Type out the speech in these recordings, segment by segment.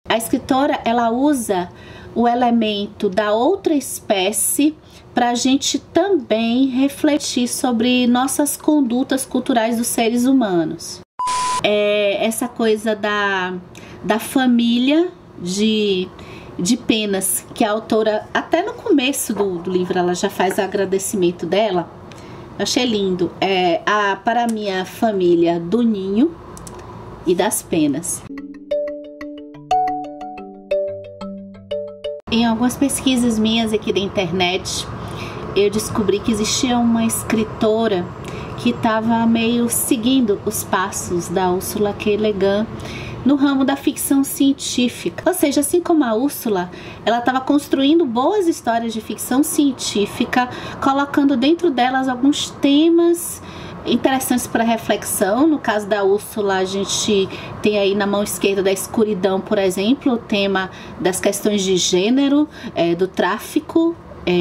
A escritora, ela usa o elemento da outra espécie para a gente também refletir sobre nossas condutas culturais dos seres humanos. Essa coisa da família de penas, que a autora, até no começo do livro, ela já faz o agradecimento dela. Eu achei lindo. Para a minha família do ninho e das penas. Em algumas pesquisas minhas aqui da internet, eu descobri que existia uma escritora que estava meio seguindo os passos da Ursula K. Le Guin no ramo da ficção científica. Ou seja, assim como a Ursula, ela estava construindo boas histórias de ficção científica, colocando dentro delas alguns temas interessantes para reflexão. No caso da Ursula, a gente tem aí na mão esquerda da escuridão, por exemplo, o tema das questões de gênero, do tráfico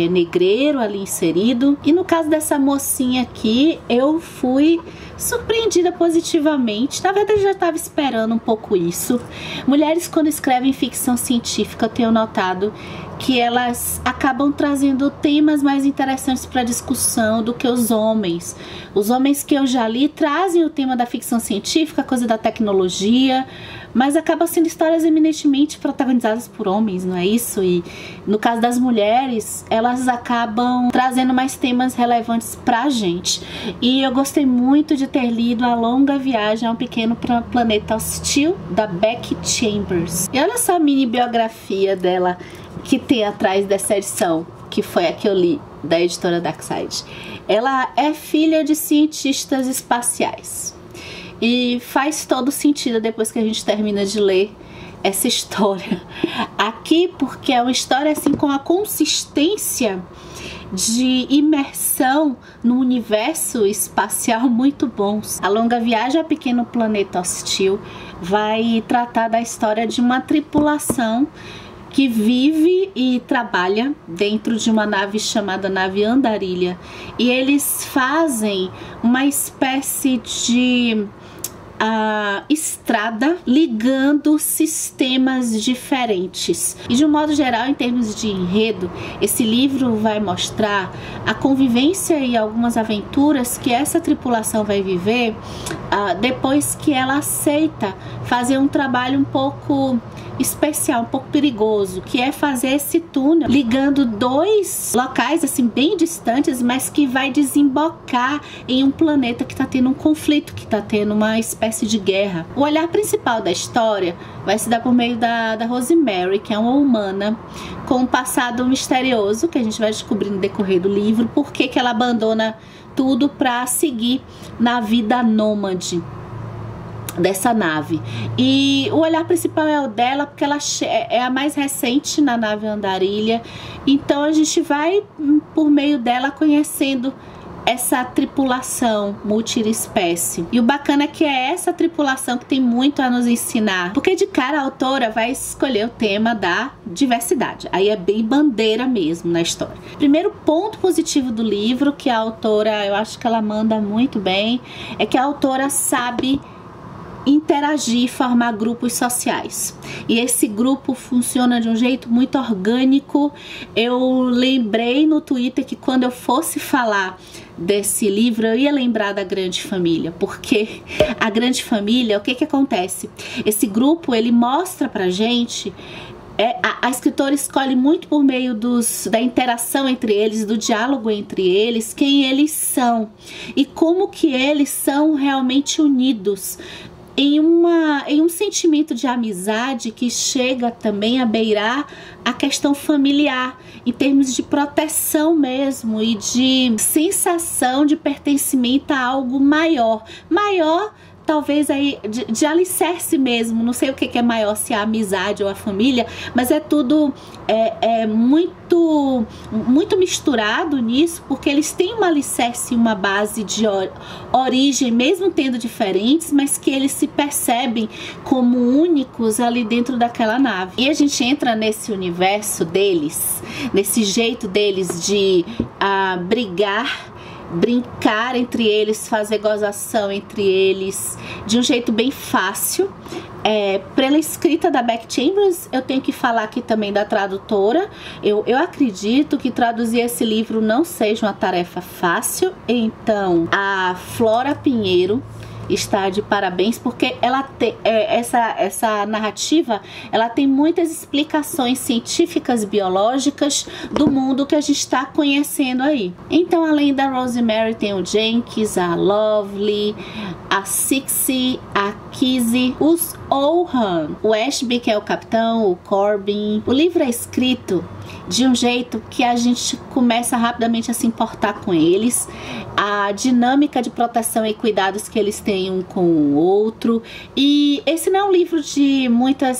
negreiro ali inserido. E no caso dessa mocinha aqui, eu fui surpreendida positivamente. Na verdade, eu já estava esperando um pouco isso. Mulheres, quando escrevem ficção científica, eu tenho notado que elas acabam trazendo temas mais interessantes para discussão do que os homens. Os homens que eu já li trazem o tema da ficção científica, coisa da tecnologia, mas acabam sendo histórias eminentemente protagonizadas por homens, não é isso? E no caso das mulheres, elas acabam trazendo mais temas relevantes pra gente. E eu gostei muito de ter lido A Longa Viagem a um Pequeno Planeta Hostil, da Becky Chambers. E olha só a mini biografia dela que tem atrás dessa edição, que foi a que eu li, da editora Darkside. Ela é filha de cientistas espaciais. E faz todo sentido depois que a gente termina de ler essa história aqui, porque é uma história assim com a consistência de imersão no universo espacial muito bons. A Longa Viagem ao Pequeno Planeta Hostil vai tratar da história de uma tripulação que vive e trabalha dentro de uma nave chamada Nave Andarilha, e eles fazem uma espécie de estrada ligando sistemas diferentes. E de um modo geral, em termos de enredo, esse livro vai mostrar a convivência e algumas aventuras que essa tripulação vai viver depois que ela aceita fazer um trabalho um pouco especial, um pouco perigoso, que é fazer esse túnel ligando dois locais assim bem distantes, mas que vai desembocar em um planeta que está tendo um conflito, que está tendo uma espécie de guerra. O olhar principal da história vai se dar por meio da Rosemary, que é uma humana com um passado misterioso, que a gente vai descobrir no decorrer do livro, por que ela abandona tudo para seguir na vida nômade dessa nave. E o olhar principal é o dela, porque ela é a mais recente na nave Andarilha. Então a gente vai, por meio dela, conhecendo essa tripulação multiespécie. E o bacana é que é essa tripulação que tem muito a nos ensinar, porque de cara a autora vai escolher o tema da diversidade. Aí é bem bandeira mesmo na história. Primeiro ponto positivo do livro, que a autora, eu acho que ela manda muito bem, é que a autora sabe interagir e formar grupos sociais. E esse grupo funciona de um jeito muito orgânico. Eu lembrei no Twitter que quando eu fosse falar desse livro, eu ia lembrar da Grande Família, porque a Grande Família, o que acontece? Esse grupo, ele mostra pra gente, a escritora escolhe muito por meio da interação entre eles, do diálogo entre eles, quem eles são e como que eles são realmente unidos em um sentimento de amizade que chega também a beirar a questão familiar, em termos de proteção mesmo e de sensação de pertencimento a algo maior. Maior, talvez aí de alicerce mesmo, não sei o que é maior, se é a amizade ou a família, mas é tudo muito misturado nisso, porque eles têm uma alicerce e uma base de origem, mesmo tendo diferentes, mas que eles se percebem como únicos ali dentro daquela nave. E a gente entra nesse universo deles, nesse jeito deles de brigar, brincar entre eles, fazer gozação entre eles de um jeito bem fácil. Pela escrita da Becky Chambers, eu tenho que falar aqui também da tradutora. Eu acredito que traduzir esse livro não seja uma tarefa fácil, então a Flora Pinheiro está de parabéns, porque ela tem essa narrativa, ela tem muitas explicações científicas, biológicas do mundo que a gente está conhecendo aí. Então, além da Rosemary, tem o Jenkins, a Lovely, a Sixie, a Kizzy, os Ohan, o Ashby, que é o capitão, o Corbin. O livro é escrito de um jeito que a gente começa rapidamente a se importar com eles, a dinâmica de proteção e cuidados que eles têm um com o outro. E esse não é um livro de muita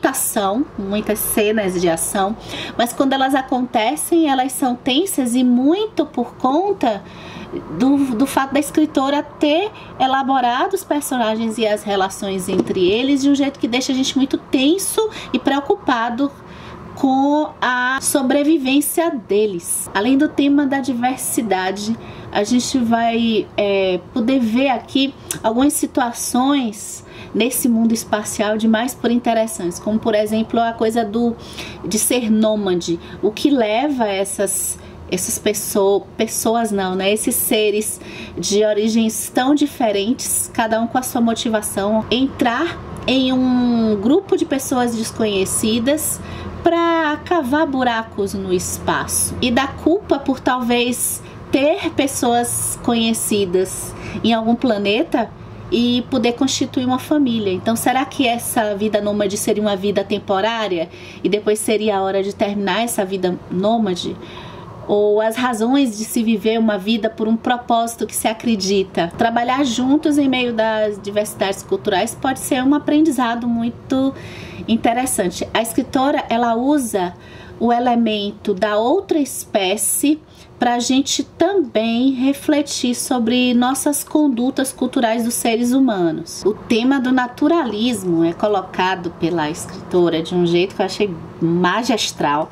ação, muitas cenas de ação, mas quando elas acontecem, elas são tensas, e muito por conta do fato da escritora ter elaborado os personagens e as relações entre eles de um jeito que deixa a gente muito tenso e preocupado com a sobrevivência deles. Além do tema da diversidade, a gente vai poder ver aqui algumas situações nesse mundo espacial demais por interessantes, como por exemplo a coisa de ser nômade, o que leva essas pessoas não, né? Esses seres de origens tão diferentes, cada um com a sua motivação, entrar em um grupo de pessoas desconhecidas para cavar buracos no espaço e dar culpa por talvez ter pessoas conhecidas em algum planeta e poder constituir uma família. Então, será que essa vida nômade seria uma vida temporária e depois seria a hora de terminar essa vida nômade? Ou as razões de se viver uma vida por um propósito que se acredita? Trabalhar juntos em meio das diversidades culturais pode ser um aprendizado muito interessante. A escritora, ela usa o elemento da outra espécie para a gente também refletir sobre nossas condutas culturais dos seres humanos. O tema do naturalismo é colocado pela escritora de um jeito que eu achei magistral.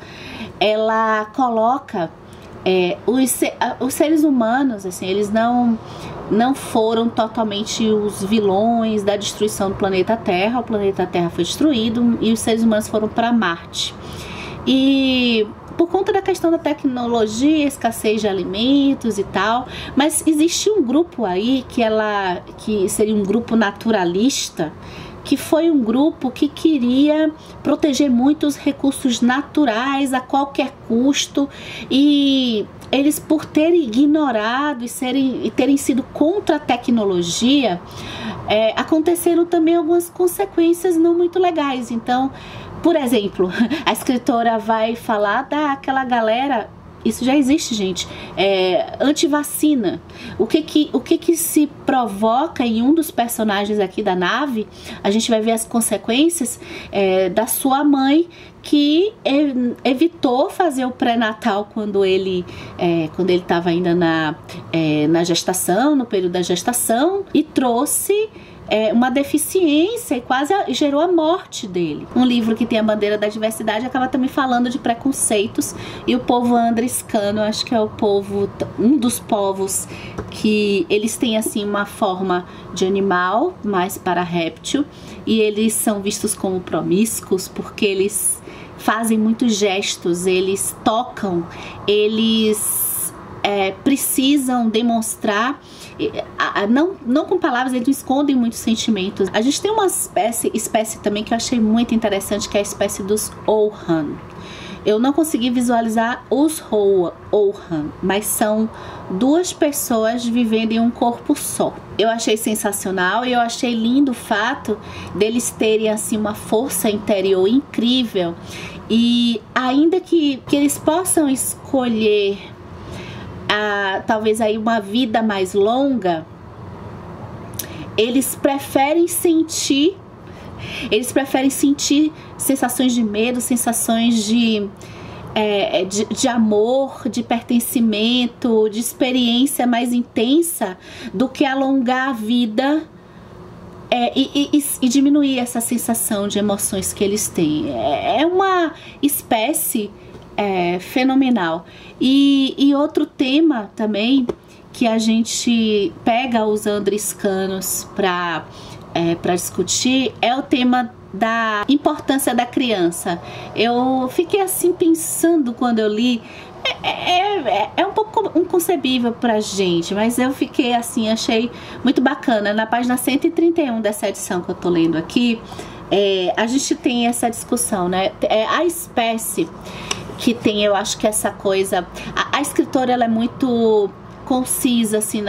Ela coloca os seres humanos, assim, eles não foram totalmente os vilões da destruição do planeta Terra. O planeta Terra foi destruído e os seres humanos foram para Marte. E por conta da questão da tecnologia, escassez de alimentos e tal, mas existe um grupo aí que seria um grupo naturalista, que foi um grupo que queria proteger muito os recursos naturais a qualquer custo, e eles, por terem ignorado e terem sido contra a tecnologia, aconteceram também algumas consequências não muito legais. Então, por exemplo, a escritora vai falar daquela galera, isso já existe, gente, antivacina. O que se provoca em um dos personagens aqui da nave? A gente vai ver as consequências da sua mãe, que evitou fazer o pré-natal quando ele estava ainda na gestação, no período da gestação, e trouxe uma deficiência e quase gerou a morte dele. Um livro que tem a bandeira da diversidade acaba também falando de preconceitos, e o povo andriscano, acho que é um dos povos que eles têm assim uma forma de animal, mais para réptil, e eles são vistos como promíscuos porque eles fazem muitos gestos, eles tocam, eles precisam demonstrar, não com palavras, eles escondem muitos sentimentos. A gente tem uma espécie também que eu achei muito interessante, que é a espécie dos Ohan. Eu não consegui visualizar os Ohan, mas são duas pessoas vivendo em um corpo só. Eu achei sensacional, e eu achei lindo o fato deles terem assim uma força interior incrível, e ainda que eles possam escolher talvez aí uma vida mais longa, eles preferem sentir sensações de medo, sensações de amor, de pertencimento, de experiência mais intensa, do que alongar a vida e diminuir essa sensação de emoções que eles têm. É uma espécie fenomenal. E outro tema também que a gente pega os andriscanos para discutir é o tema da importância da criança. Eu fiquei assim pensando quando eu li. É um pouco inconcebível pra gente, mas eu fiquei assim, achei muito bacana. Na página 131 dessa edição que eu tô lendo aqui, a gente tem essa discussão, né? A espécie que tem, eu acho que essa coisa... A escritora, ela é muito concisa, assim,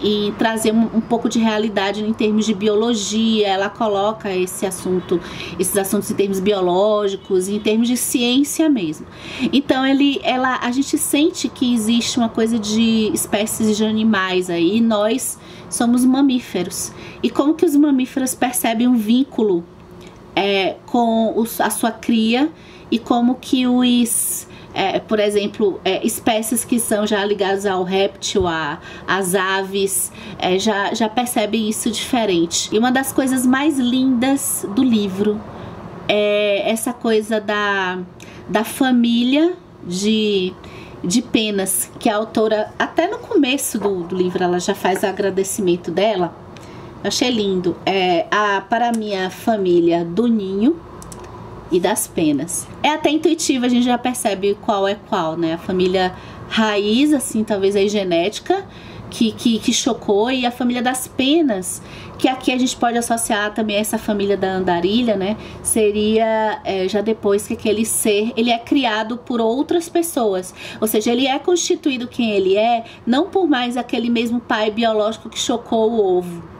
em trazer um pouco de realidade em termos de biologia. Ela coloca esses assuntos em termos biológicos, em termos de ciência mesmo. Então, a gente sente que existe uma coisa de espécies de animais aí, e nós somos mamíferos. E como que os mamíferos percebem um vínculo com a sua cria, e como que por exemplo, espécies que são já ligadas ao réptil, às aves, já percebem isso diferente. E uma das coisas mais lindas do livro é essa coisa da família de penas, que a autora, até no começo do livro, ela já faz o agradecimento dela. Eu achei lindo. Para a minha família do ninho e das penas. É até intuitivo, a gente já percebe qual é qual, né? A família raiz, assim, talvez aí genética, que chocou, e a família das penas, que aqui a gente pode associar também a essa família da andarilha, né? Seria já depois que aquele ser, ele é criado por outras pessoas, ou seja, ele é constituído quem ele é, não por mais aquele mesmo pai biológico que chocou o ovo.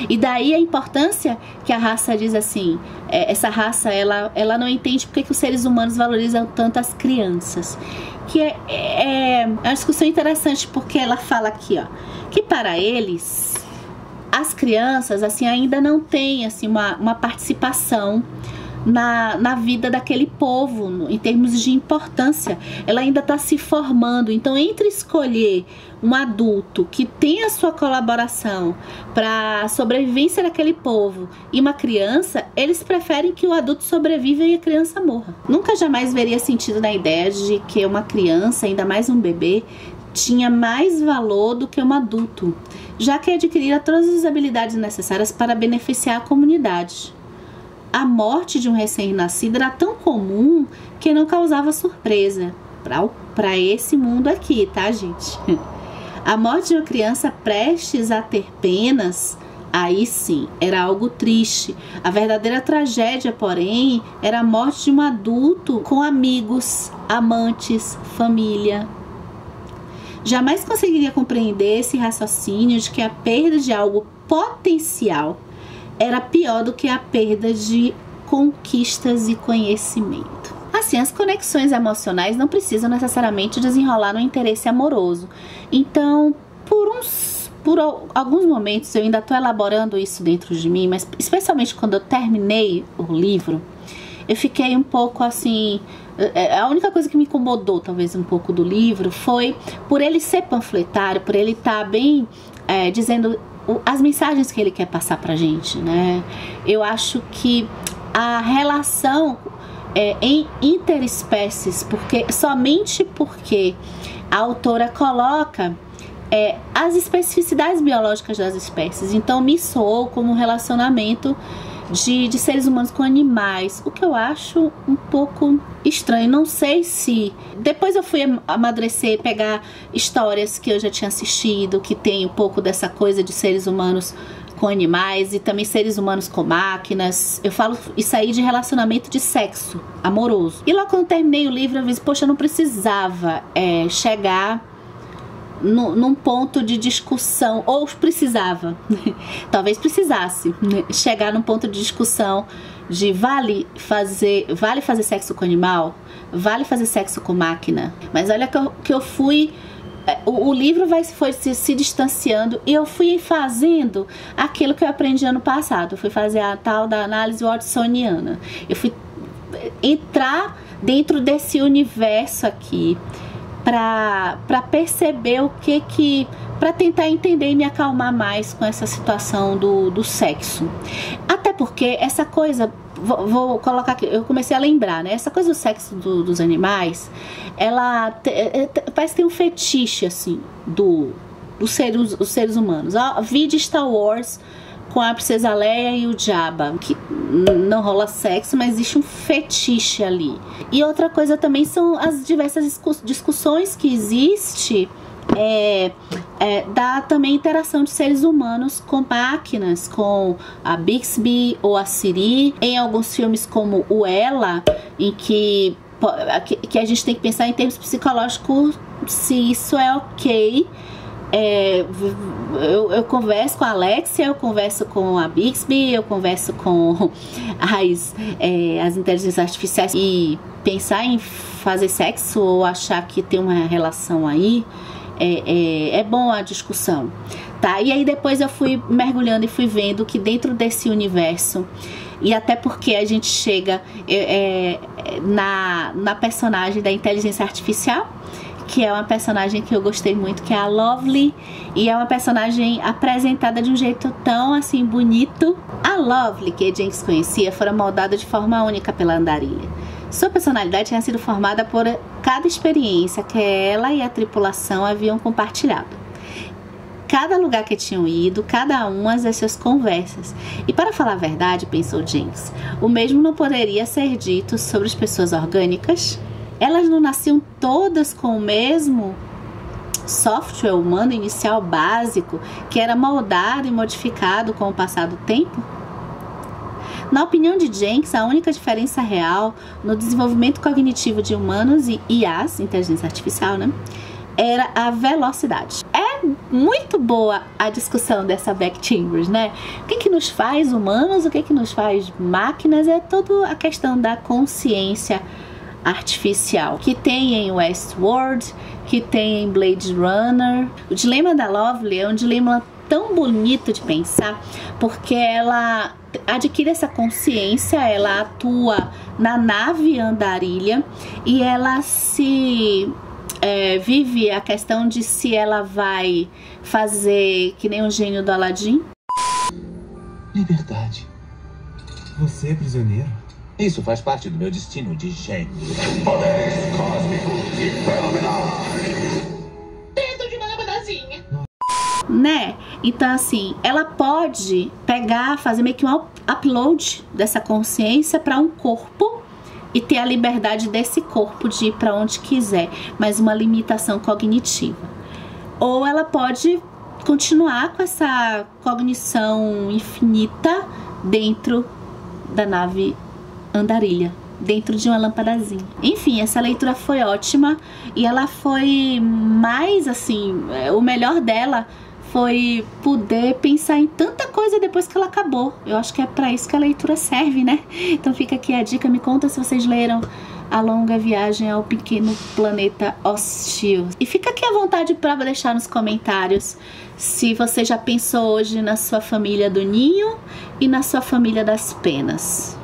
E daí a importância que a raça diz assim, essa raça, ela não entende porque que os seres humanos valorizam tanto as crianças. Que é uma discussão interessante, porque ela fala aqui, ó, que para eles, as crianças, assim, ainda não têm, assim, uma participação na vida daquele povo, em termos de importância. Ela ainda está se formando. Então, entre escolher um adulto que tem a sua colaboração para a sobrevivência daquele povo e uma criança, eles preferem que o adulto sobreviva e a criança morra. Nunca jamais veria sentido na ideia de que uma criança, ainda mais um bebê, tinha mais valor do que um adulto, já que adquirira todas as habilidades necessárias para beneficiar a comunidade. A morte de um recém-nascido era tão comum que não causava surpresa para esse mundo aqui, tá, gente? A morte de uma criança prestes a ter penas, aí sim, era algo triste. A verdadeira tragédia, porém, era a morte de um adulto com amigos, amantes, família. Jamais conseguiria compreender esse raciocínio de que a perda de algo potencial era pior do que a perda de conquistas e conhecimento. Assim, as conexões emocionais não precisam necessariamente desenrolar no interesse amoroso. Então, por alguns momentos, eu ainda estou elaborando isso dentro de mim, mas especialmente quando eu terminei o livro, eu fiquei um pouco assim... A única coisa que me incomodou, talvez, um pouco do livro foi por ele ser panfletário, por ele estar bem dizendo as mensagens que ele quer passar pra gente, né? Eu acho que a relação em interespécies, somente porque a autora coloca as especificidades biológicas das espécies, então me soou como um relacionamento de seres humanos com animais, o que eu acho um pouco estranho. Não sei se... Depois eu fui amadurecer, pegar histórias que eu já tinha assistido, que tem um pouco dessa coisa de seres humanos com animais e também seres humanos com máquinas. Eu falo isso aí de relacionamento de sexo amoroso. E logo quando eu terminei o livro, eu disse, poxa, eu não precisava chegar num ponto de discussão, ou precisava, talvez precisasse, chegar num ponto de discussão de vale fazer sexo com animal, vale fazer sexo com máquina. Mas olha que eu fui... O livro foi se distanciando e eu fui fazendo aquilo que eu aprendi ano passado. Eu fui fazer a tal da análise watsoniana. Eu fui entrar dentro desse universo aqui para perceber para tentar entender e me acalmar mais com essa situação do sexo. Até porque essa coisa, vou colocar aqui, eu comecei a lembrar, né? Essa coisa do sexo dos animais, ela parece que tem um fetiche, assim, dos seres humanos. Vide Star Wars com a Princesa Leia e o Jabba, que não rola sexo, mas existe um fetiche ali. E outra coisa também são as diversas discussões que existe da também interação de seres humanos com máquinas, com a Bixby ou a Siri. Em alguns filmes como o Ela, em que a gente tem que pensar em termos psicológicos se isso é ok. Eu converso com a Alexia, eu converso com a Bixby, eu converso com as inteligências artificiais, e pensar em fazer sexo ou achar que tem uma relação aí é bom a discussão, tá? E aí depois eu fui mergulhando e fui vendo que dentro desse universo, e até porque a gente chega na personagem da inteligência artificial, que é uma personagem que eu gostei muito, que é a Lovely, e é uma personagem apresentada de um jeito tão assim bonito. A Lovely, que a Jenks conhecia, fora moldada de forma única pela andarilha. Sua personalidade tinha sido formada por cada experiência que ela e a tripulação haviam compartilhado. Cada lugar que tinham ido, cada uma das suas conversas. E para falar a verdade, pensou Jenks, o mesmo não poderia ser dito sobre as pessoas orgânicas. Elas não nasciam todas com o mesmo software humano inicial básico, que era moldado e modificado com o passar do tempo? Na opinião de Jenks, a única diferença real no desenvolvimento cognitivo de humanos e IAs, inteligência artificial, né, era a velocidade. É muito boa a discussão dessa Beck Chambers, né? O que nos faz humanos, o que nos faz máquinas, é toda a questão da consciência artificial, que tem em Westworld, que tem em Blade Runner. O dilema da Lovely é um dilema tão bonito de pensar, porque ela adquire essa consciência, ela atua na nave andarilha e ela vive a questão de se ela vai fazer que nem o gênio do Aladdin. Liberdade. Você é prisioneiro? Isso faz parte do meu destino de gênio. Poderes cósmicos e fenomenais. Dentro de uma lâmpadazinha. Né? Então assim, ela pode pegar, fazer meio que um upload dessa consciência para um corpo e ter a liberdade desse corpo de ir para onde quiser, mas uma limitação cognitiva. Ou ela pode continuar com essa cognição infinita dentro da nave andarilha, dentro de uma lampadazinha. Enfim, essa leitura foi ótima e ela foi mais assim, o melhor dela foi poder pensar em tanta coisa depois que ela acabou. Eu acho que é para isso que a leitura serve, né? Então fica aqui a dica, me conta se vocês leram A Longa Viagem ao Pequeno Planeta Hostil. E fica aqui à vontade para deixar nos comentários se você já pensou hoje na sua família do ninho e na sua família das penas.